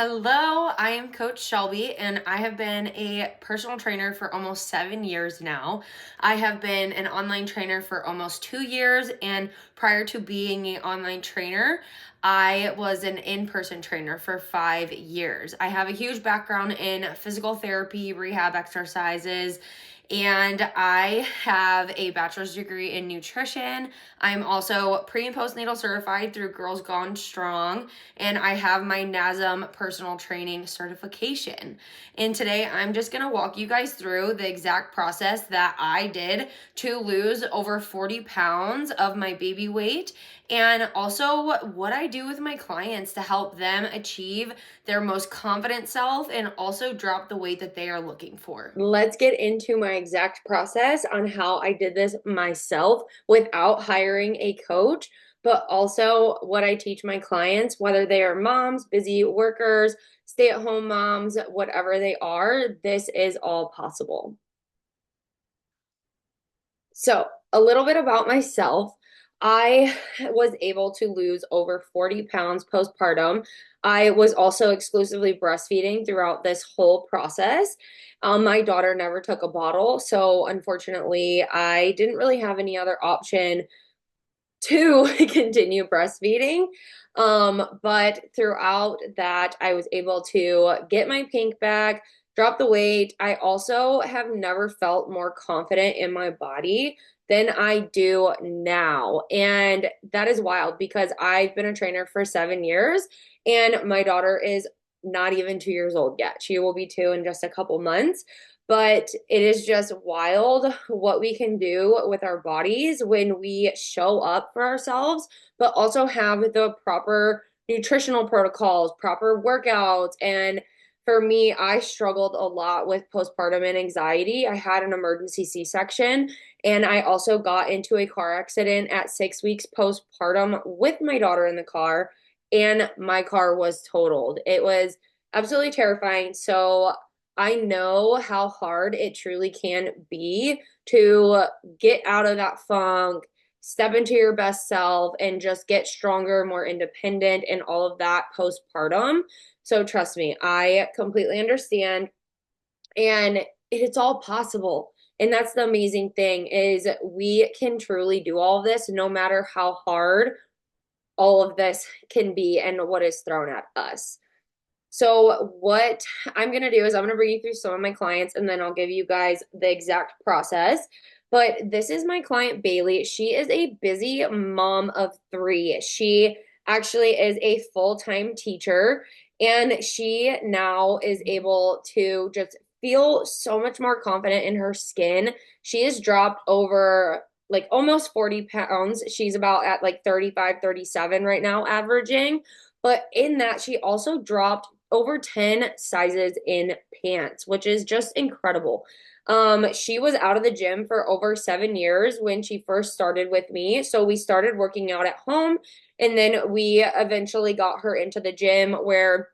Hello, I am Coach Shelby, and I have been a personal trainer for almost 7 years now. I have been an online trainer for almost 2 years, and prior to being an online trainer, I was an in person trainer for 5 years. I have a huge background in physical therapy, rehab exercises, and I have a bachelor's degree in nutrition. I'm also pre and postnatal certified through Girls Gone Strong, and I have my NASM personal training certification. And today I'm just gonna walk you guys through the exact process that I did to lose over 40 pounds of my baby weight, and also what I do with my clients to help them achieve their most confident self and also drop the weight that they are looking for. Let's get into my exact process on how I did this myself without hiring a coach, but also what I teach my clients, whether they are moms, busy workers, stay at home moms, whatever they are, this is all possible. So, a little bit about myself. I was able to lose over 40 pounds postpartum. I was also exclusively breastfeeding throughout this whole process. My daughter never took a bottle, so unfortunately, I didn't really have any other option to continue breastfeeding. But throughout that, I was able to get my pink bag, drop the weight. I also have never felt more confident in my body than I do now. And that is wild because I've been a trainer for 7 years and my daughter is not even 2 years old yet. She will be two in just a couple months. But it is just wild what we can do with our bodies when we show up for ourselves, but also have the proper nutritional protocols, proper workouts. And for me, I struggled a lot with postpartum and anxiety. I had an emergency C-section, and I also got into a car accident at 6 weeks postpartum with my daughter in the car, and my car was totaled. It was absolutely terrifying. So I know how hard it truly can be to get out of that funk, step into your best self, and just get stronger, more independent, and all of that postpartum. So trust me, I completely understand. And it's all possible. And that's the amazing thing is we can truly do all of this no matter how hard all of this can be and what is thrown at us. So what I'm going to do is I'm going to bring you through some of my clients and then I'll give you guys the exact process. But this is my client, Bailey. She is a busy mom of three. She actually is a full-time teacher and she now is able to just feel so much more confident in her skin. She has dropped over like almost 40 pounds. She's about at like 35, 37 right now, averaging. But in that, she also dropped over 10 sizes in pants, which is just incredible. She was out of the gym for over 7 years when she first started with me. So we started working out at home, and then we eventually got her into the gym where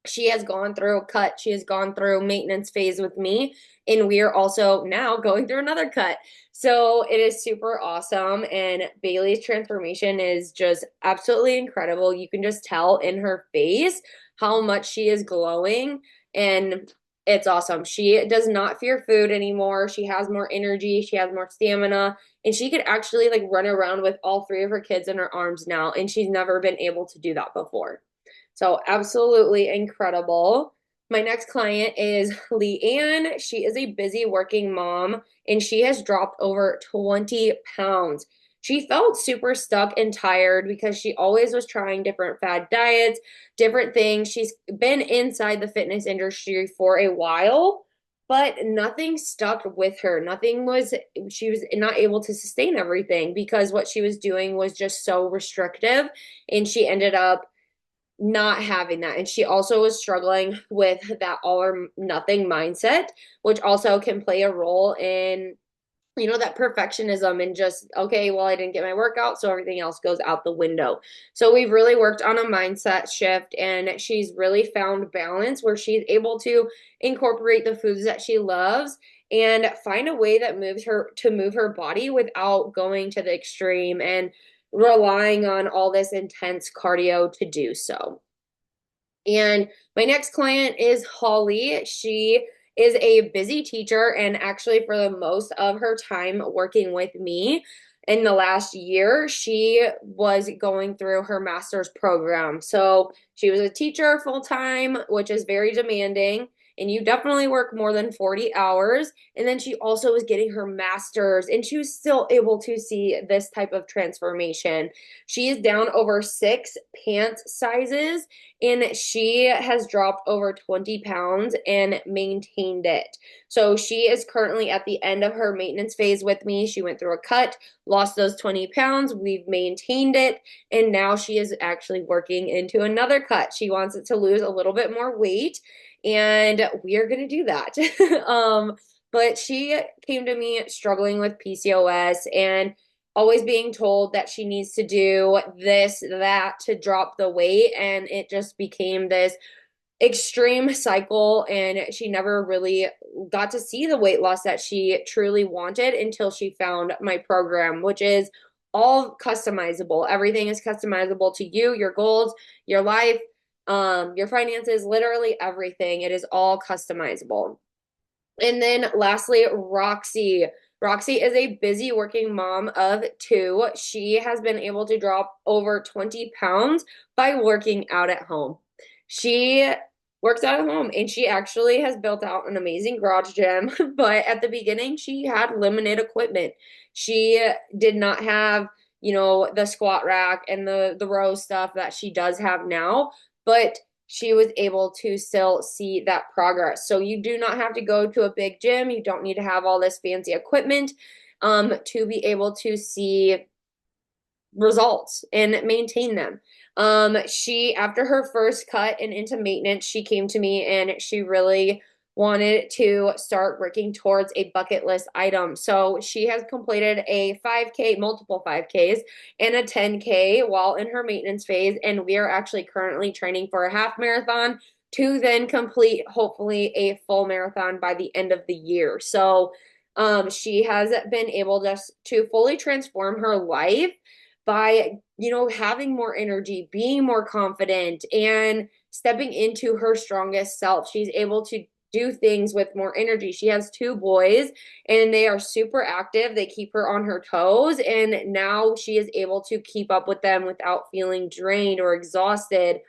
she has gone through a cut. She has gone through maintenance phase with me, and we are also now going through another cut. So it is super awesome. And Bailey's transformation is just absolutely incredible. You can just tell in her face how much she is glowing, and it's awesome. She does not fear food anymore. She has more energy, she has more stamina, and she could actually like run around with all three of her kids in her arms now, and she's never been able to do that before. So absolutely incredible. My next client is Leanne. She is a busy working mom and she has dropped over 20 pounds. She felt super stuck and tired because she always was trying different fad diets, different things. She's been inside the fitness industry for a while, but nothing stuck with her. She was not able to sustain everything because what she was doing was just so restrictive, and she ended up not having that. And she also was struggling with that all or nothing mindset, which also can play a role in, that perfectionism and just, okay, well, I didn't get my workout, so everything else goes out the window. So we've really worked on a mindset shift, and she's really found balance where she's able to incorporate the foods that she loves and find a way that moves her to move her body without going to the extreme and relying on all this intense cardio to do so. And my next client is Holly. She is a busy teacher, and actually, for the most of her time working with me in the last year, she was going through her master's program. So she was a teacher full time, which is very demanding. And you definitely work more than 40 hours. And then she also was getting her master's, and she was still able to see this type of transformation. She is down over 6 pants sizes, and she has dropped over 20 pounds and maintained it. So she is currently at the end of her maintenance phase with me. She went through a cut, lost those 20 pounds. We've maintained it. And now she is actually working into another cut. She wants it to lose a little bit more weight. And we are going to do that. But she came to me struggling with PCOS and always being told that she needs to do this, that to drop the weight. And it just became this extreme cycle. And she never really got to see the weight loss that she truly wanted until she found my program, which is all customizable. Everything is customizable to you, your goals, your life, your finances, literally everything. It is all customizable. And then lastly, Roxy. Roxy is a busy working mom of two. She has been able to drop over 20 pounds by working out at home. She works out at home, and she actually has built out an amazing garage gym. But at the beginning, she had limited equipment. She did not have, the squat rack and the row stuff that she does have now. But she was able to still see that progress. So you do not have to go to a big gym. You don't need to have all this fancy equipment to be able to see results and maintain them. She, after her first cut and into maintenance, she came to me and she really wanted to start working towards a bucket list item. So she has completed a 5K, multiple 5Ks, and a 10K while in her maintenance phase. And we are actually currently training for a half marathon to then complete, hopefully, a full marathon by the end of the year. So she has been able to fully transform her life by, having more energy, being more confident, and stepping into her strongest self. She's able to do things with more energy. She has two boys, and they are super active. They keep her on her toes, and now she is able to keep up with them without feeling drained or exhausted.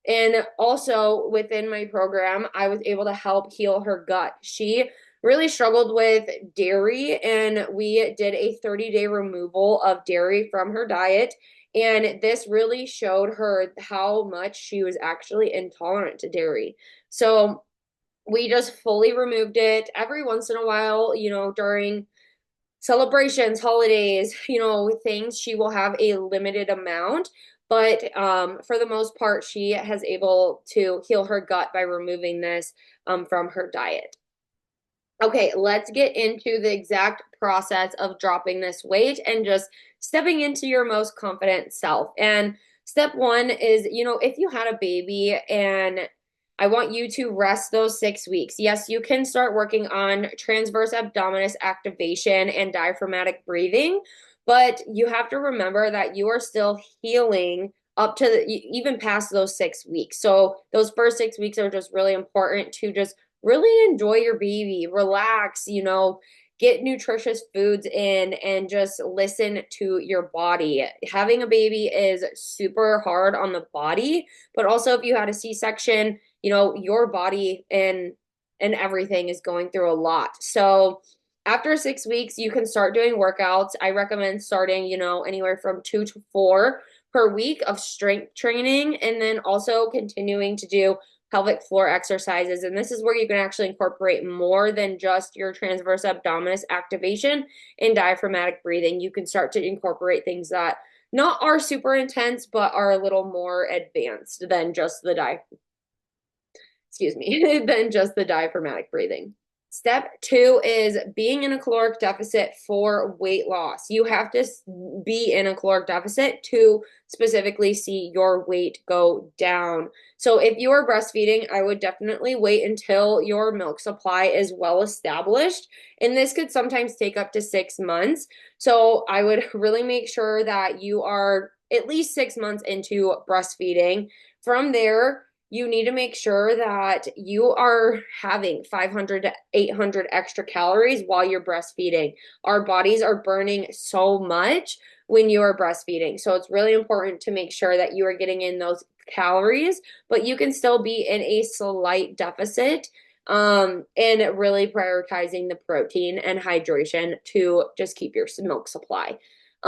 And also within my program, I was able to help heal her gut. She really struggled with dairy, and we did a 30-day removal of dairy from her diet. And this really showed her how much she was actually intolerant to dairy. So we just fully removed it every once in a while, during celebrations, holidays, things. She will have a limited amount, but for the most part, she has able to heal her gut by removing this from her diet. Okay, let's get into the exact process of dropping this weight and just stepping into your most confident self. And step one is, if you had a baby and I want you to rest those 6 weeks. Yes, you can start working on transverse abdominis activation and diaphragmatic breathing, but you have to remember that you are still healing up to even past those 6 weeks. So those first 6 weeks are just really important to just really enjoy your baby, relax, get nutritious foods in, and just listen to your body. Having a baby is super hard on the body, but also if you had a C-section, your body and everything is going through a lot. So after 6 weeks, you can start doing workouts. I recommend starting, anywhere from 2 to 4 per week of strength training, and then also continuing to do pelvic floor exercises. And this is where you can actually incorporate more than just your transverse abdominis activation and diaphragmatic breathing. You can start to incorporate things that not are super intense, but are a little more advanced than just the than just the diaphragmatic breathing. Step two is being in a caloric deficit for weight loss. You have to be in a caloric deficit to specifically see your weight go down. So if you are breastfeeding, I would definitely wait until your milk supply is well established. And this could sometimes take up to 6 months. So I would really make sure that you are at least 6 months into breastfeeding. From there, you need to make sure that you are having 500 to 800 extra calories while you're breastfeeding. Our bodies are burning so much when you are breastfeeding. So it's really important to make sure that you are getting in those calories, but you can still be in a slight deficit, and really prioritizing the protein and hydration to just keep your milk supply.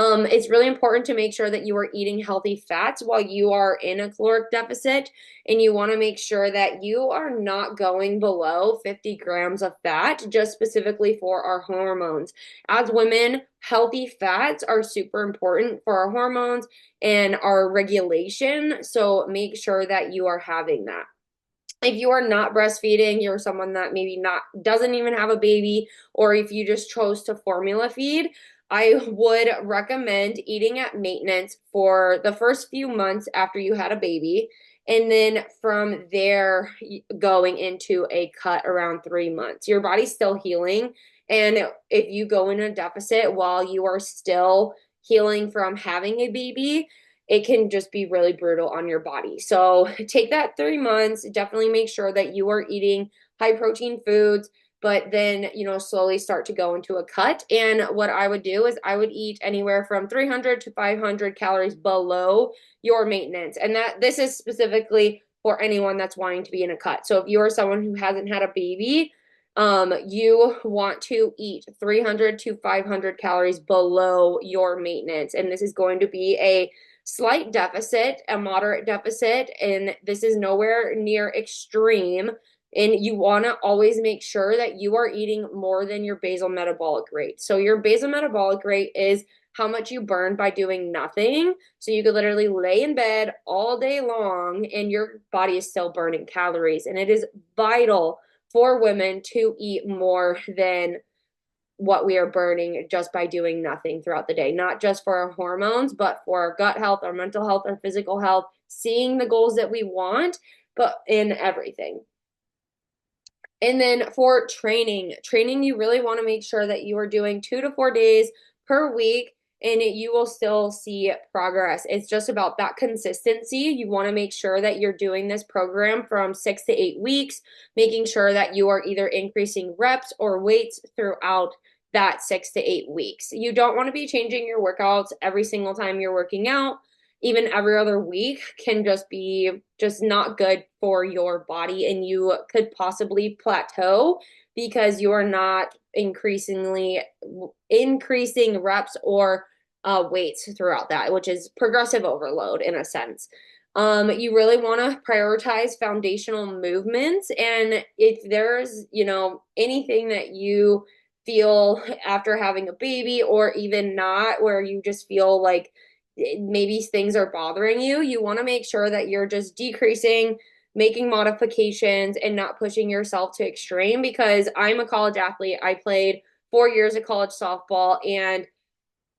It's really important to make sure that you are eating healthy fats while you are in a caloric deficit, and you want to make sure that you are not going below 50 grams of fat, just specifically for our hormones. As women, healthy fats are super important for our hormones and our regulation, so make sure that you are having that. If you are not breastfeeding, you're someone that maybe not doesn't even have a baby, or if you just chose to formula feed, I would recommend eating at maintenance for the first few months after you had a baby, and then from there going into a cut around 3 months. Your body's still healing, and if you go in a deficit while you are still healing from having a baby, it can just be really brutal on your body. So take that 3 months, definitely make sure that you are eating high protein foods, but then, slowly start to go into a cut. And what I would do is I would eat anywhere from 300 to 500 calories below your maintenance. And that this is specifically for anyone that's wanting to be in a cut. So if you are someone who hasn't had a baby, you want to eat 300 to 500 calories below your maintenance. And this is going to be a slight deficit, a moderate deficit, and this is nowhere near extreme. And you want to always make sure that you are eating more than your basal metabolic rate. So your basal metabolic rate is how much you burn by doing nothing. So you could literally lay in bed all day long and your body is still burning calories. And it is vital for women to eat more than what we are burning just by doing nothing throughout the day, not just for our hormones, but for our gut health, our mental health, our physical health, seeing the goals that we want, but in everything. And then for training, you really want to make sure that you are doing 2 to 4 days per week, and you will still see progress. It's just about that consistency. You want to make sure that you're doing this program from 6 to 8 weeks, making sure that you are either increasing reps or weights throughout that 6 to 8 weeks. You don't want to be changing your workouts every single time you're working out. Even every other week can just be just not good for your body, and you could possibly plateau because you are not increasing reps or weights throughout that, which is progressive overload in a sense. You really want to prioritize foundational movements, and if there's anything that you feel after having a baby or even not, where you just feel like maybe things are bothering you, you want to make sure that you're just decreasing, making modifications, and not pushing yourself to extreme. Because I'm a college athlete. I played 4 years of college softball, and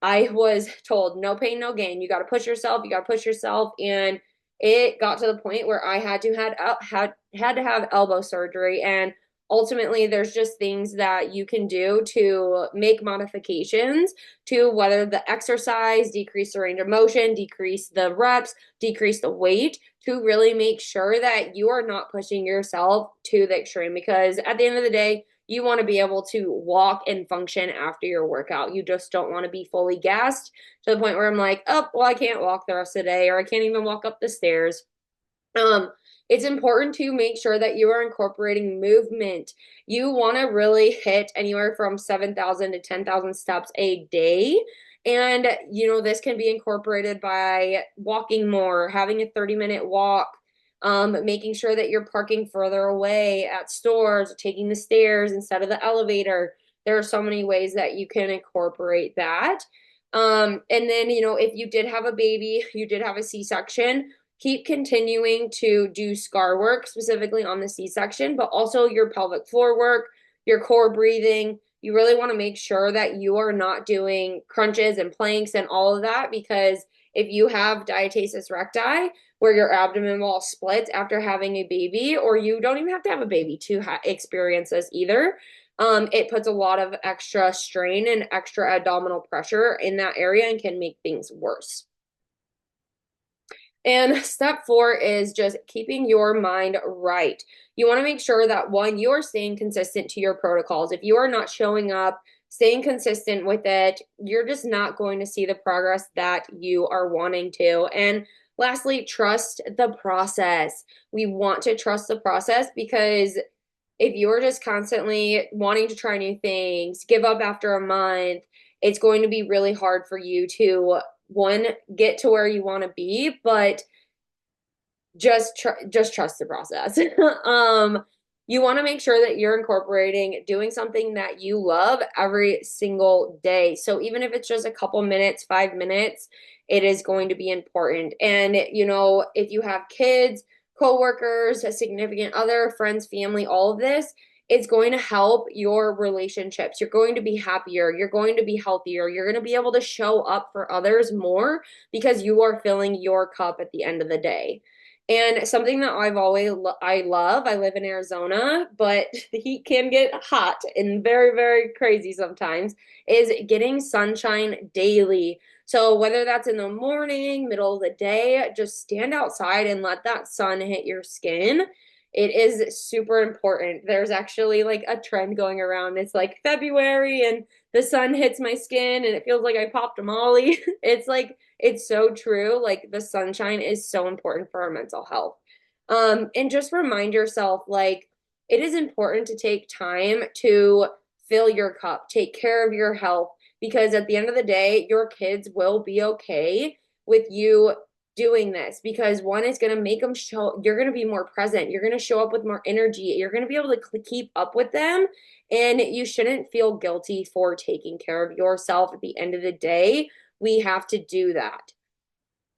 I was told no pain, no gain. You got to push yourself. You got to push yourself. And it got to the point where I had to have elbow surgery. And ultimately, there's just things that you can do to make modifications to whether the exercise, decrease the range of motion, decrease the reps, decrease the weight, to really make sure that you are not pushing yourself to the extreme. Because at the end of the day, you want to be able to walk and function after your workout. You just don't want to be fully gassed to the point where I'm like, oh, well, I can't walk the rest of the day, or I can't even walk up the stairs. It's important to make sure that you are incorporating movement. You want to really hit anywhere from 7,000 to 10,000 steps a day. And, this can be incorporated by walking more, having a 30-minute walk, making sure that you're parking further away at stores, taking the stairs instead of the elevator. There are so many ways that you can incorporate that. And then, if you did have a baby, you did have a C-section, keep continuing to do scar work, specifically on the C-section, but also your pelvic floor work, your core breathing. You really want to make sure that you are not doing crunches and planks and all of that, because if you have diastasis recti, where your abdomen wall splits after having a baby, or you don't even have to have a baby to experience this either, it puts a lot of extra strain and extra abdominal pressure in that area and can make things worse. And step four is just keeping your mind right. You want to make sure that one, you're staying consistent to your protocols. If you are not showing up, staying consistent with it, you're just not going to see the progress that you are wanting to. And lastly, trust the process. We want to trust the process because if you're just constantly wanting to try new things, give up after a month, it's going to be really hard for you to one, get to where you want to be, but just trust the process. You want to make sure that you're incorporating doing something that you love every single day. So even if it's just a couple minutes, 5 minutes, it is going to be important. And if you have kids, coworkers, a significant other, friends, family, all of this, it's going to help your relationships. You're going to be happier. You're going to be healthier. You're going to be able to show up for others more because you are filling your cup at the end of the day. And something that I love, I live in Arizona, but the heat can get hot and very, very crazy sometimes, is getting sunshine daily. So whether that's in the morning, middle of the day, just stand outside and let that sun hit your skin. It is super important. There's actually like a trend going around. It's like February and the sun hits my skin and it feels like I popped a Molly. It's so true. Like the sunshine is so important for our mental health. And just remind yourself, like, it is important to take time to fill your cup, take care of your health, because at the end of the day, your kids will be okay with you doing this because one is going to make them show, you're going to be more present. You're going to show up with more energy. You're going to be able to keep up with them. And you shouldn't feel guilty for taking care of yourself at the end of the day. We have to do that.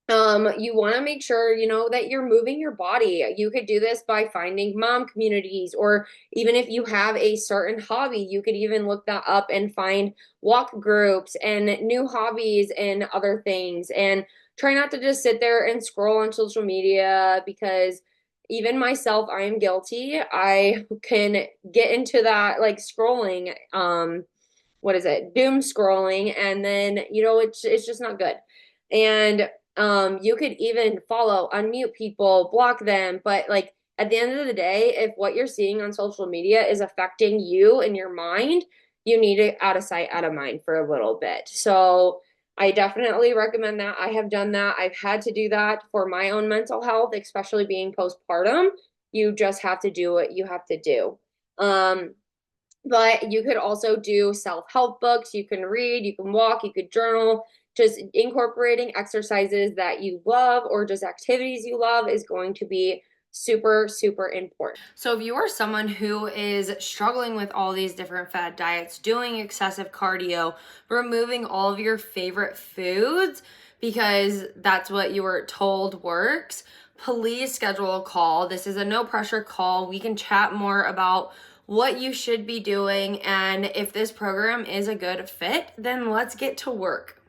You want to make sure, that you're moving your body. You could do this by finding mom communities, or even if you have a certain hobby, you could even look that up and find walk groups and new hobbies and other things. And try not to just sit there and scroll on social media because even myself, I am guilty. I can get into that like scrolling, what is it, doom scrolling, and then it's just not good. And you could even follow, unmute people, block them, but like at the end of the day, if what you're seeing on social media is affecting you and your mind, you need it out of sight, out of mind for a little bit. So I definitely recommend that. I have done that. I've had to do that for my own mental health, especially being postpartum. You just have to do what you have to do. But you could also do self-help books. You can read, you can walk, you could journal. Just incorporating exercises that you love or just activities you love is going to be super, super important. So if you are someone who is struggling with all these different fad diets, doing excessive cardio, removing all of your favorite foods because that's what you were told works, please schedule a call. This is a no pressure call. We can chat more about what you should be doing, and if this program is a good fit, then let's get to work.